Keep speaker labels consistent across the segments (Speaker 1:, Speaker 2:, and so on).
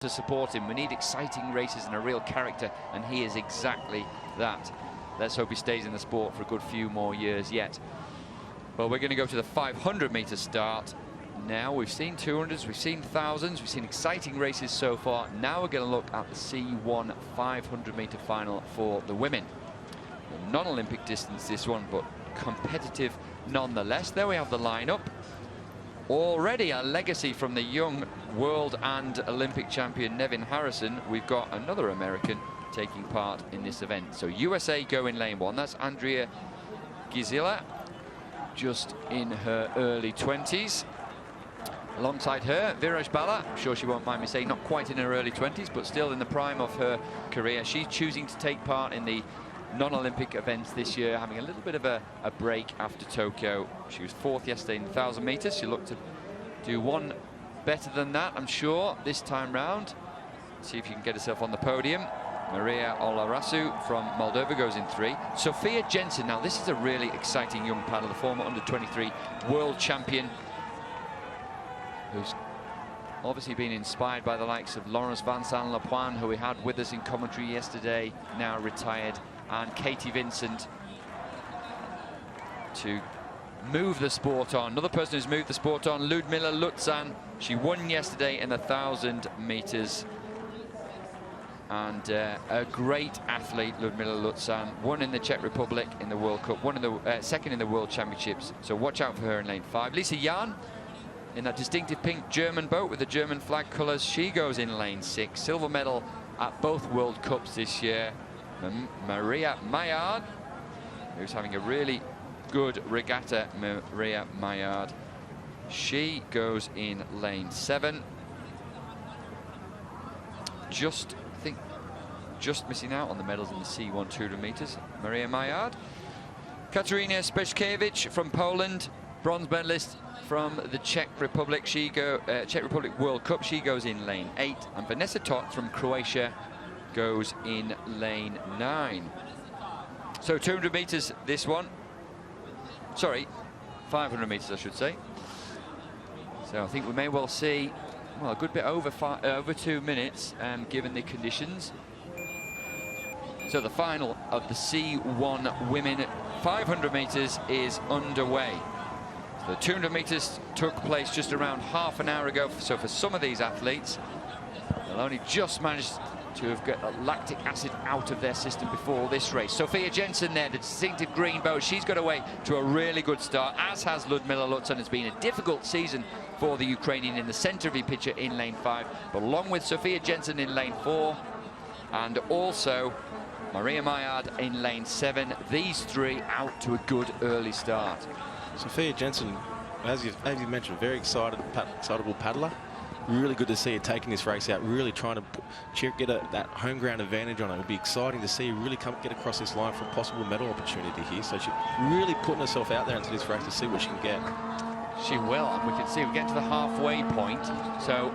Speaker 1: to support him. We need exciting races and a real character, and he is exactly that. Let's hope he stays in the sport for a good few more years yet. Well, we're going to go to the 500-meter start now. We've seen 200s, we've seen 1000s, we've seen exciting races so far. Now we're going to look at the C1 500-meter final for the women. Non-Olympic distance, this one, but competitive nonetheless. There we have the lineup. Already a legacy from the young world and Olympic champion Nevin Harrison. We've got another American taking part in this event. So USA go in lane 1. That's Andrea Gizila, just in her early 20s. Alongside her, Viraj Bala. I'm sure she won't mind me saying, not quite in her early 20s, but still in the prime of her career. She's choosing to take part in the non-Olympic events this year, having a little bit of a break after Tokyo. She was 4th yesterday in 1,000 meters. She looked to do one better than that, I'm sure, this time round. See if she can get herself on the podium. Maria Olarasu from Moldova goes in 3. SOPHIA JENSEN. Now, this is a really exciting young paddler, the former under-23 world champion, who's obviously been inspired by the likes of Laurence Vincent-Lepoin, who we had with us in commentary yesterday, now retired, and Katie Vincent, to move the sport on. Another person who's moved the sport on, LIUDMYLA LUZAN. She won yesterday in the 1,000 meters. And a great athlete, LIUDMYLA LUZAN, won in the Czech Republic in the World Cup, won in the second in the World Championships. So watch out for her in lane 5. Lisa Jahn, in that distinctive pink German boat with the German flag colours, she goes in lane 6. Silver medal at both World Cups this year. Maria MAILLIARD, who's having a really good regatta. Maria MAILLIARD, she goes in lane 7. Just missing out on the medals in the C1 200 meters. Maria MAILLIARD. Katarzyna Speszkiewicz from Poland, bronze medalist from the Czech Republic. Czech Republic World Cup. She goes in lane 8, and Vanessa Tot from Croatia goes in lane 9. So 200 meters this one. Sorry, 500 meters I should say. So I think we may well see, well, a good bit over 2 minutes, given the conditions. So the final of the C1 women 500 meters is underway. So the 200 meters took place just around half an hour ago. So for some of these athletes, they'll only just managed to have got lactic acid out of their system before this race. SOPHIA JENSEN there, the distinctive green boat. She's got away to a really good start, as has LIUDMYLA LUZAN. It's been a difficult season for the Ukrainian in the centre of the picture in lane 5, but along with SOPHIA JENSEN in lane 4, and also Maria MAILLIARD in lane 7. These three out to a good early start.
Speaker 2: SOPHIA JENSEN, as you mentioned, very excitable paddler. Really good to see her taking this race out, really trying to get that home ground advantage on her. It'll be exciting to see her really get across this line for a possible medal opportunity here. So she's really putting herself out there into this race to see what she can get.
Speaker 1: She will, and we can see we get to the halfway point. So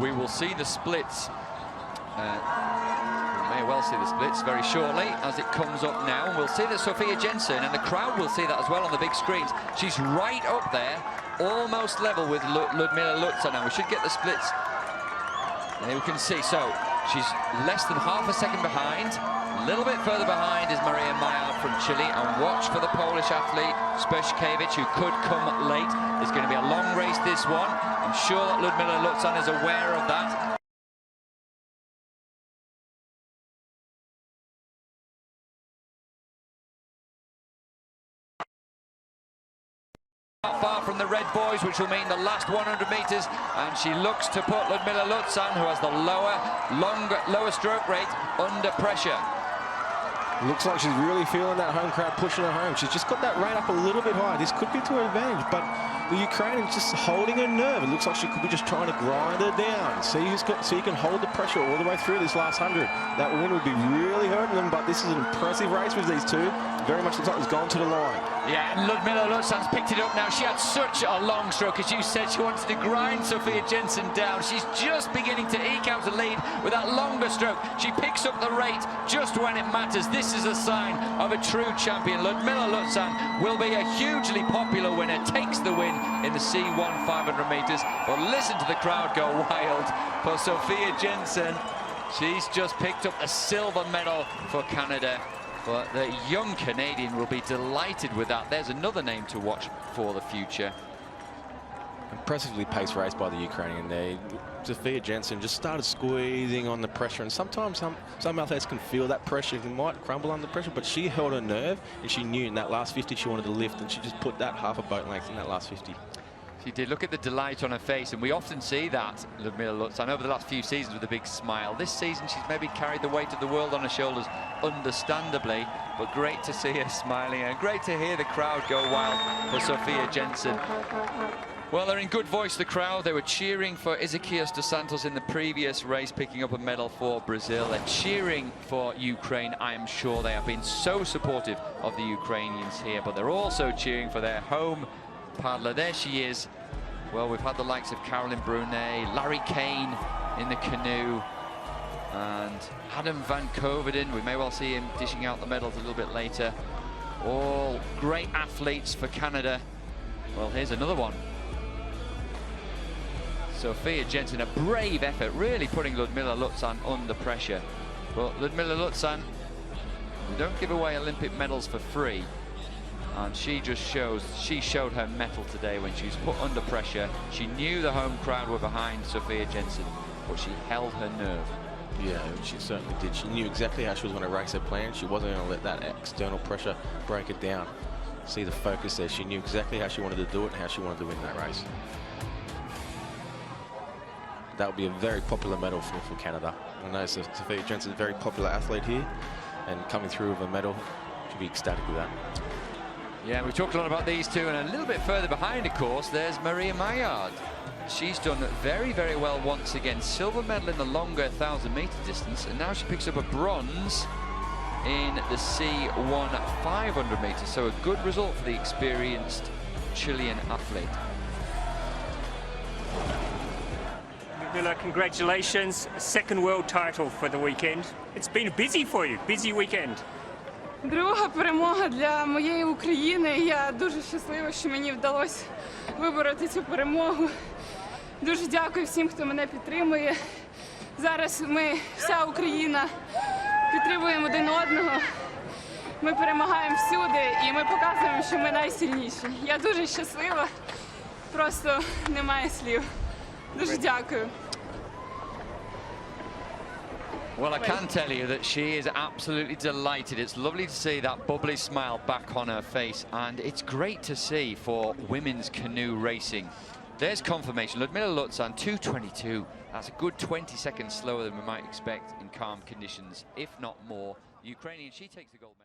Speaker 1: we will see the splits. We may well see the splits very shortly as it comes up now. We'll see that SOPHIA JENSEN, and the crowd will see that as well on the big screens. She's right up there, almost level with LIUDMYLA LUZAN. Now we should get the splits. There we can see. So she's less than half a second behind. A little bit further behind is Maria MAILLIARD from Chile. And watch for the Polish athlete Speszkiewicz, who could come late. It's going to be a long race, this one. I'm sure that LIUDMYLA LUZAN is aware of that. Not far from the red boys, which will mean the last 100 meters, and she looks to put LIUDMYLA LUZAN, who has the lower stroke rate, under pressure.
Speaker 2: Looks like she's really feeling that home crowd pushing her home. She's just got that rate up a little bit high. This could be to her advantage, but the Ukrainian's just holding her nerve. It looks like she could be just trying to grind her down. See you can hold the pressure all the way through this last 100. That win would be really hurting them, but this is an impressive race with these two. Very much looks like it's gone to the line.
Speaker 1: Yeah, and Lyudmyla Luzan's picked it up now. She had such a long stroke. As you said, she wanted to grind SOPHIA JENSEN down. She's just beginning to eke out a lead with that longer stroke. She picks up the rate just when it matters. This is a sign of a true champion. Lyudmyla Luzan will be a hugely popular winner, takes the win in the C1 500 metres. But listen to the crowd go wild for SOPHIA JENSEN. She's just picked up a silver medal for Canada. But the young Canadian will be delighted with that. There's another name to watch for the future.
Speaker 2: Impressively paced race by the Ukrainian there. SOPHIA JENSEN just started squeezing on the pressure, and sometimes some athletes can feel that pressure. They might crumble under pressure, but she held her nerve, and she knew in that last 50 she wanted to lift, and she just put that half a boat length in that last 50.
Speaker 1: She did. Look at the delight on her face, and we often see that, Lyudmyla Luzan, over the last few seasons with a big smile. This season she's maybe carried the weight of the world on her shoulders, understandably, but great to see her smiling, and great to hear the crowd go wild for SOPHIA JENSEN. Well, they're in good voice, the crowd. They were cheering for Ezequias dos Santos in the previous race, picking up a medal for Brazil. They're cheering for Ukraine. I am sure they have been so supportive of the Ukrainians here, but they're also cheering for their home paddler. There she is. Well, we've had the likes of Caroline Brunet, Larry Kane in the canoe, and Adam van Koverdin. We may well see him dishing out the medals a little bit later. All great athletes for Canada. Well, here's another one. SOPHIA JENSEN, a brave effort, really putting Lyudmyla Luzan under pressure. But Lyudmyla Luzan, we don't give away Olympic medals for free. And she showed her mettle today when she was put under pressure. She knew the home crowd were behind SOPHIA JENSEN, but she held her nerve.
Speaker 2: Yeah, she certainly did. She knew exactly how she was going to race her plan. She wasn't going to let that external pressure break it down. See the focus there. She knew exactly how she wanted to do it and how she wanted to win that race. That would be a very popular medal for Canada. I know SOPHIA JENSEN is a very popular athlete here, and coming through with a medal, she'll be ecstatic with that.
Speaker 1: Yeah, we've talked a lot about these two, and a little bit further behind, of course, there's MAILLIARD. She's done very, very well once again. Silver medal in the longer 1,000-meter distance, and now she picks up a bronze in the C1 500 meters. So a good result for the experienced Chilean athlete.
Speaker 3: Lyudmyla, congratulations. A second world title for the weekend. It's been busy for you, busy weekend.
Speaker 4: Друга перемога для моєї України. Я дуже щаслива, що мені вдалося вибороти цю перемогу. Дуже дякую всім, хто мене підтримує. Зараз ми, вся Україна, підтримуємо один одного. Ми перемагаємо всюди і ми показуємо, що ми найсильніші. Я дуже щаслива, просто немає слів. Дуже дякую.
Speaker 1: Well, I can tell you that she is absolutely delighted. It's lovely to see that bubbly smile back on her face, and it's great to see for women's canoe racing. There's confirmation. Lyudmyla Luzan, 2:22. That's a good 20 seconds slower than we might expect in calm conditions, if not more. The Ukrainian, she takes the gold medal.